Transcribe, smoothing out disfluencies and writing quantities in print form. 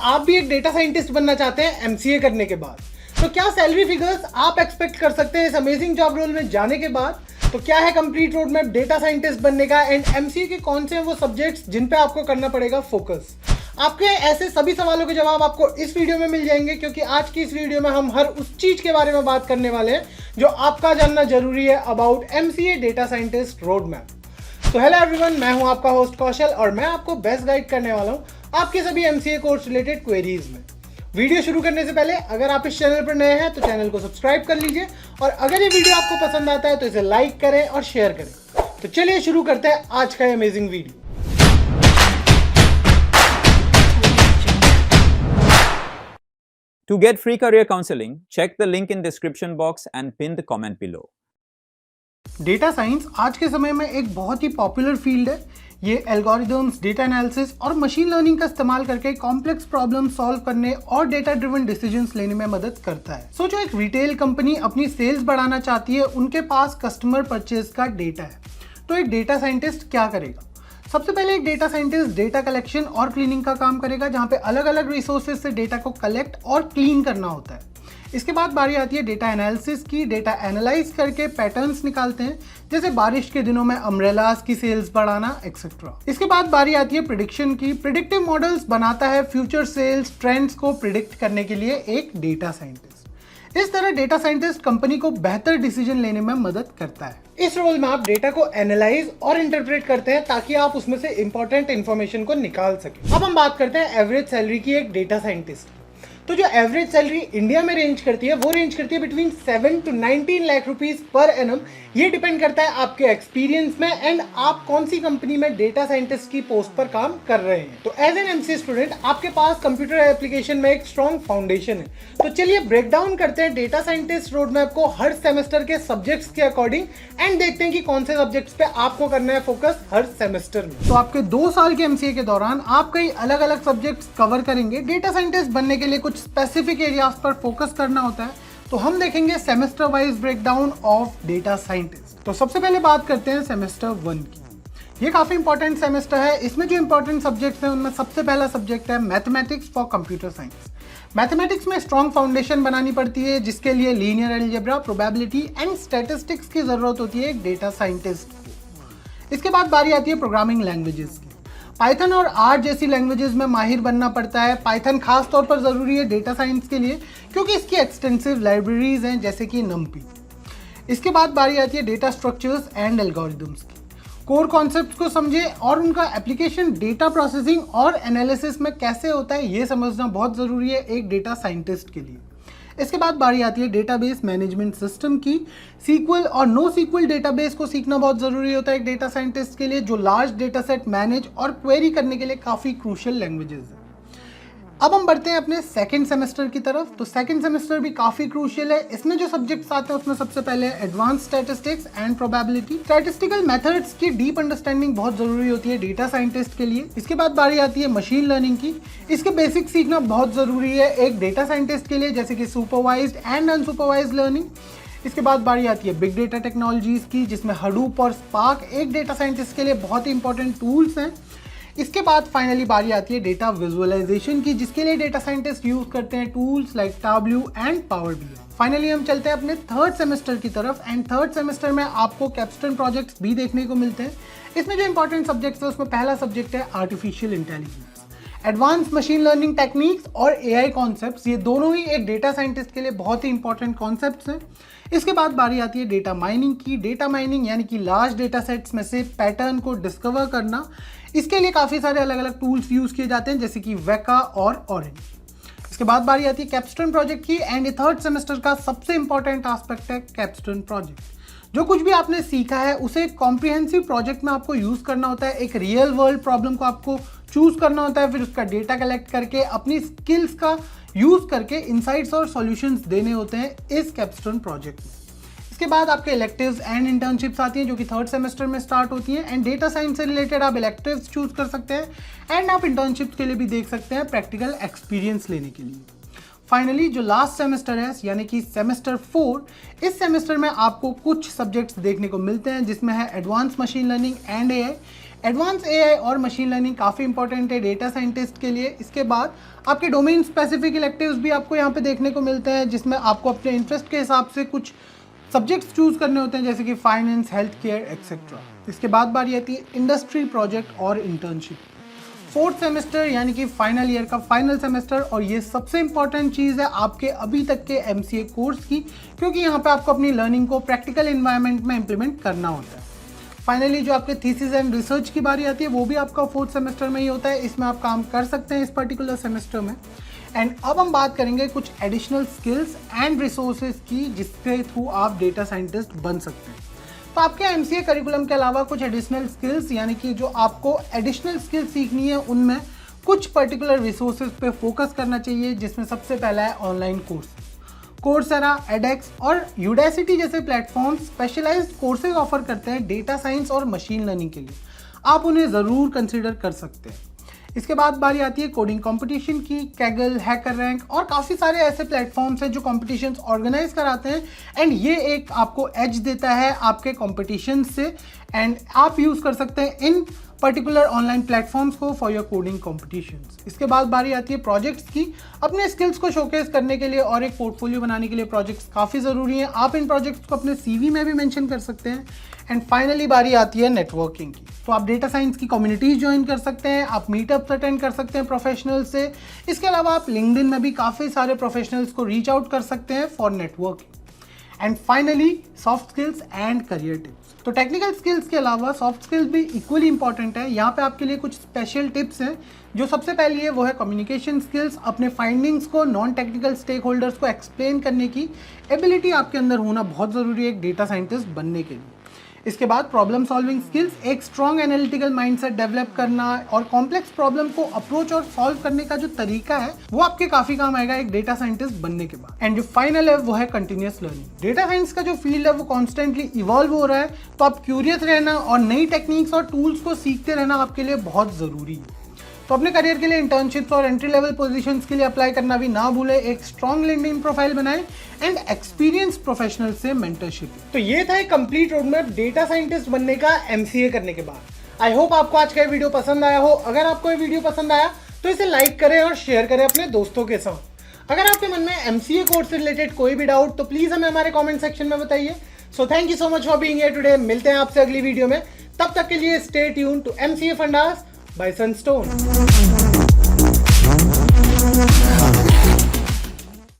आप भी एक डेटा साइंटिस्ट बनना चाहते हैं एमसीए करने के बाद, तो क्या सैलरी फिगर्स आप एक्सपेक्ट कर सकते हैं इस अमेजिंग जॉब रोल में जाने के बाद? तो क्या है complete road map data scientist बनने का एंड एमसीए के कौन से हैं वो सब्जेक्ट्स जिन पे आपको करना पड़ेगा फोकस? आपके ऐसे सभी सवालों के जवाब आपको इस वीडियो में मिल जाएंगे, क्योंकि आज की इस वीडियो में हम हर उस चीज के बारे में बात करने वाले हैं जो आपका जानना जरूरी है about MCA data scientist road map. तो हेलो एवरीवन, मैं हूं आपका होस्ट कौशल और मैं आपको बेस्ट गाइड करने वाला हूं आपके सभी एमसीए कोर्स रिलेटेड क्वेरीज में। वीडियो शुरू करने से पहले अगर आप इस चैनल पर नए हैं तो चैनल को सब्सक्राइब कर लीजिए और अगर ये वीडियो आपको पसंद आता है तो इसे लाइक करें और शेयर करें। तो चलिए शुरू करते हैं आज का amazing video. To get free career counseling, check the link in description box and pin the comment below. Data science आज के समय में एक बहुत ही पॉपुलर फील्ड है। ये एल्गोरिदम्स, डेटा एनालिसिस और मशीन लर्निंग का इस्तेमाल करके कॉम्प्लेक्स प्रॉब्लम सॉल्व करने और डेटा ड्रिवन डिसीजंस लेने में मदद करता है। सोचो एक रिटेल कंपनी अपनी सेल्स बढ़ाना चाहती है, उनके पास कस्टमर परचेज का डेटा है, तो एक डेटा साइंटिस्ट क्या करेगा? सबसे पहले एक डेटा साइंटिस्ट डेटा कलेक्शन और क्लीनिंग का काम करेगा, जहां पे अलग अलग रिसोर्सेज से डेटा को कलेक्ट और क्लीन करना होता है। इसके बाद बारी आती है डेटा एनालिसिस की। डेटा एनालाइज करके पैटर्न्स निकालते हैं, जैसे बारिश के दिनों में अम्ब्रेलास की सेल्स बढ़ाना एक्सेट्रा। इसके बाद बारी आती है प्रिडिक्शन की। प्रिडिक्टिव मॉडल्स बनाता है फ्यूचर सेल्स ट्रेंड्स को प्रिडिक्ट करने के लिए एक डेटा साइंटिस्ट। इस तरह डेटा साइंटिस्ट कंपनी को बेहतर डिसीजन लेने में मदद करता है। इस रोल में आप डेटा को एनालाइज और इंटरप्रेट करते हैं ताकि आप उसमें से इंपॉर्टेंट इंफॉर्मेशन को निकाल सकें। अब हम बात करते हैं एवरेज सैलरी की एक डेटा साइंटिस्ट। तो जो एवरेज सैलरी इंडिया में रेंज करती है वो रेंज करती है between 7 to 19 lakh rupees per annum. ये डिपेंड करता है आपके एक्सपीरियंस में एंड आप कौन सी कंपनी में डेटा साइंटिस्ट की पोस्ट पर काम कर रहे हैं। तो एज एन एमसीए स्टूडेंट आपके पास कंप्यूटर एप्लीकेशन में एक स्ट्रॉन्ग फाउंडेशन है। तो चलिए ब्रेक डाउन करते हैं डेटा साइंटिस्ट रोड मैप को हर सेमेस्टर के सब्जेक्ट्स के अकॉर्डिंग एंड देखते हैं कि कौन से सब्जेक्ट्स पे आपको करना है फोकस हर सेमेस्टर में। तो आपके 2 साल के एमसीए के दौरान आप कई अलग अलग सब्जेक्ट्स कवर करेंगे। डेटा साइंटिस्ट बनने के लिए कुछ स्पेसिफिक एरियाज पर फोकस करना होता है, तो हम देखेंगे semester wise breakdown of data scientist. तो सबसे पहले बात करते हैं सेमेस्टर 1 की। ये काफी इंपॉर्टेंट सेमेस्टर है। इसमें जो इंपॉर्टेंट सब्जेक्ट्स हैं उनमें सबसे पहला सब्जेक्ट है mathematics for computer science. Mathematics में स्ट्रॉन्ग फाउंडेशन बनानी पड़ती है, जिसके लिए linear algebra, probability and statistics की जरूरत होती है एक डेटा साइंटिस्ट को। इसके बाद बारी आती है प्रोग्रामिंग लैंग्वेजेस की। पाइथन और आर जैसी लैंग्वेजेस में माहिर बनना पड़ता है। पाइथन खास तौर पर ज़रूरी है डेटा साइंस के लिए, क्योंकि इसकी एक्सटेंसिव लाइब्रेरीज हैं जैसे कि नमपी। इसके बाद बारी आती है डेटा स्ट्रक्चर्स एंड एल्गोरिदम्स की। कोर कॉन्सेप्ट्स को समझे और उनका एप्लीकेशन डेटा प्रोसेसिंग और एनालिसिस में कैसे होता है ये समझना बहुत ज़रूरी है एक डेटा साइंटिस्ट के लिए। इसके बाद बारी आती है डेटाबेस मैनेजमेंट सिस्टम की। सीक्वल और नो सीक्वल डेटाबेस को सीखना बहुत ज़रूरी होता है एक डेटा साइंटिस्ट के लिए, जो लार्ज डेटा सेट मैनेज और क्वेरी करने के लिए काफ़ी क्रूशियल लैंग्वेजेस है। अब हम बढ़ते हैं अपने सेकंड सेमेस्टर की तरफ। तो सेकंड सेमेस्टर भी काफ़ी क्रूशियल है। इसमें जो सब्जेक्ट्स आते हैं उसमें सबसे पहले advance statistics and probability. Statistical methods की डीप अंडरस्टैंडिंग बहुत ज़रूरी होती है डेटा साइंटिस्ट के लिए। इसके बाद बारी आती है मशीन लर्निंग की। इसके बेसिक सीखना बहुत ज़रूरी है एक डेटा साइंटिस्ट के लिए, जैसे कि सुपरवाइज्ड एंड अनसुपरवाइज्ड लर्निंग। इसके बाद बारी आती है बिग डेटा टेक्नोलॉजीज़ की, जिसमें हडूप और स्पार्क एक डेटा साइंटिस्ट के लिए बहुत ही इंपॉर्टेंट टूल्स हैं। इसके बाद फाइनली बारी आती है डेटा विजुअलाइजेशन की, जिसके लिए डेटा साइंटिस्ट यूज करते हैं tools like Tableau and Power BI. Finally हम चलते हैं अपने थर्ड सेमेस्टर की तरफ एंड थर्ड सेमेस्टर में आपको कैप्स्टोन प्रोजेक्ट्स भी देखने को मिलते हैं। इसमें जो इंपॉर्टेंट सब्जेक्ट्स है उसमें पहला सब्जेक्ट है artificial intelligence. Advance machine learning techniques और एआई कॉन्सेप्ट्स, ये दोनों ही एक डेटा साइंटिस्ट के लिए बहुत ही इंपॉर्टेंट कॉन्सेप्ट्स हैं। इसके बाद बारी आती है डेटा माइनिंग की। डेटा माइनिंग यानी कि लार्ज डेटा सेट्स में से पैटर्न को डिस्कवर करना। इसके लिए काफ़ी सारे अलग अलग टूल्स यूज़ किए जाते हैं, जैसे कि वेका और ऑरेंज। इसके बाद बारी आती है कैप्स्टोन प्रोजेक्ट की एंड ये थर्ड सेमेस्टर का सबसे इंपॉर्टेंट एस्पेक्ट है कैप्स्टोन प्रोजेक्ट। जो कुछ भी आपने सीखा है उसे एक कॉम्प्रिहेंसिव प्रोजेक्ट में आपको यूज़ करना होता है। एक रियल वर्ल्ड प्रॉब्लम को आपको चूज़ करना होता है, फिर उसका डेटा कलेक्ट करके अपनी स्किल्स का यूज़ करके इनसाइट्स और सॉल्यूशंस देने होते हैं इस कैप्स्टोन प्रोजेक्ट में। इसके बाद आपके इलेक्टिव्स एंड इंटर्नशिप्स आती हैं, जो कि थर्ड सेमेस्टर में स्टार्ट होती हैं एंड डेटा साइंस से रिलेटेड आप इलेक्टिव्स चूज कर सकते हैं एंड आप इंटर्नशिप्स के लिए भी देख सकते हैं प्रैक्टिकल एक्सपीरियंस लेने के लिए। फाइनली जो लास्ट सेमेस्टर है यानी कि सेमेस्टर 4, इस सेमेस्टर में आपको कुछ सब्जेक्ट्स देखने को मिलते हैं जिसमें है advance machine learning and AI. Advance AI और मशीन लर्निंग काफ़ी इंपॉर्टेंट है डेटा साइंटिस्ट के लिए। इसके बाद आपके डोमेन स्पेसिफिक इलेक्टिव्स भी आपको यहाँ पे देखने को मिलते हैं जिसमें आपको अपने इंटरेस्ट के हिसाब से कुछ सब्जेक्ट्स चूज करने होते हैं जैसे कि फाइनेंस, हेल्थ केयर एक्सेट्रा। इसके बाद बारी आती है इंडस्ट्री प्रोजेक्ट और इंटर्नशिप। 4th सेमेस्टर यानी कि फाइनल ईयर का फाइनल सेमेस्टर, और ये सबसे इंपॉर्टेंट चीज़ है आपके अभी तक के MCA कोर्स की, क्योंकि यहाँ पे आपको अपनी लर्निंग को प्रैक्टिकल इन्वायरमेंट में इम्प्लीमेंट करना होता है। फाइनली जो आपके थीसिस एंड रिसर्च की बारी आती है वो भी आपका 4th सेमेस्टर में ही होता है। इसमें आप काम कर सकते हैं इस पर्टिकुलर सेमेस्टर में। एंड अब हम बात करेंगे कुछ एडिशनल स्किल्स एंड रिसोर्सेज की जिसके थ्रू आप डेटा साइंटिस्ट बन सकते हैं। तो आपके MCA करिकुलम के अलावा कुछ एडिशनल स्किल्स यानी कि जो आपको एडिशनल स्किल्स सीखनी है उनमें कुछ पर्टिकुलर रिसोर्सेज पे फोकस करना चाहिए, जिसमें सबसे पहला है ऑनलाइन कोर्स। कोर्सेरा, एडेक्स और यूडेसिटी जैसे प्लेटफॉर्म स्पेशलाइज्ड कोर्सेज ऑफर करते हैं डेटा साइंस और मशीन लर्निंग के लिए। आप उन्हें ज़रूर कंसिडर कर सकते हैं। इसके बाद बारी आती है कोडिंग कंपटीशन की। कैगल, हैकर रैंक और काफ़ी सारे ऐसे प्लेटफॉर्म्स हैं जो कॉम्पिटिशन्स ऑर्गेनाइज कराते हैं एंड ये एक आपको एज देता है आपके कॉम्पिटिशन से। एंड आप यूज़ कर सकते हैं इन पर्टिकुलर ऑनलाइन प्लेटफॉर्म्स को फॉर योर कोडिंग कॉम्पिटिशन्स। इसके बाद बारी आती है प्रोजेक्ट्स की। अपने स्किल्स को शोकेस करने के लिए और एक पोर्टफोलियो बनाने के लिए प्रोजेक्ट्स काफ़ी ज़रूरी हैं। आप इन प्रोजेक्ट्स को अपने CV में भी मेंशन कर सकते हैं। एंड फाइनली बारी आती है नेटवर्किंग की। तो आप डेटा साइंस की कम्युनिटीज़ ज्वाइन कर सकते हैं, आप मीटअप्स अटेंड कर सकते हैं प्रोफेशनल से। इसके अलावा आप लिंक्डइन में भी काफ़ी सारे प्रोफेशनल्स को रीच आउट कर सकते हैं for networking. And finally soft skills and career tips. तो टेक्निकल स्किल्स के अलावा सॉफ्ट स्किल्स भी इक्वली इंपॉर्टेंट है। यहाँ पे आपके लिए कुछ स्पेशल टिप्स हैं। जो सबसे पहली है वो है कम्युनिकेशन स्किल्स। अपने फाइंडिंग्स को नॉन टेक्निकल स्टेक होल्डर्स को एक्सप्लेन करने की एबिलिटी आपके अंदर होना बहुत ज़रूरी है एक डेटा साइंटिस्ट बनने के लिए। इसके बाद प्रॉब्लम सॉल्विंग स्किल्स, एक स्ट्रॉन्ग एनालिटिकल माइंडसेट डेवलप करना और कॉम्प्लेक्स प्रॉब्लम को अप्रोच और सॉल्व करने का जो तरीका है वो आपके काफी काम आएगा एक डेटा साइंटिस्ट बनने के बाद। एंड जो फाइनल है वो है कंटिन्यूअस लर्निंग। डेटा साइंस का जो फील्ड है वो कॉन्स्टेंटली इवॉल्व हो रहा है, तो आप क्यूरियस रहना और नई टेक्निक्स और टूल्स को सीखते रहना आपके लिए बहुत जरूरी है। तो अपने करियर के लिए इंटर्नशिप्स और एंट्री लेवल पोजीशंस के लिए अप्लाई करना भी ना भूले। एक स्ट्रॉन्ग लिंक्डइन प्रोफाइल बनाएं एंड एक्सपीरियंस प्रोफेशनल से मेंटरशिप। तो ये था एक complete road map data scientist बनने का MCA करने के बाद। आई होप आपको आज का ये वीडियो पसंद आया हो। अगर आपको ये वीडियो पसंद आया तो इसे लाइक करें और शेयर करें अपने दोस्तों के साथ। अगर आपके मन में MCA कोर्स से रिलेटेड कोई भी डाउट तो प्लीज हमें हमारे कॉमेंट सेक्शन में बताइए। So thank you so much for being here today. मिलते हैं आपसे अगली वीडियो में, तब तक के लिए stay tuned to MCA fundas by Sunstone.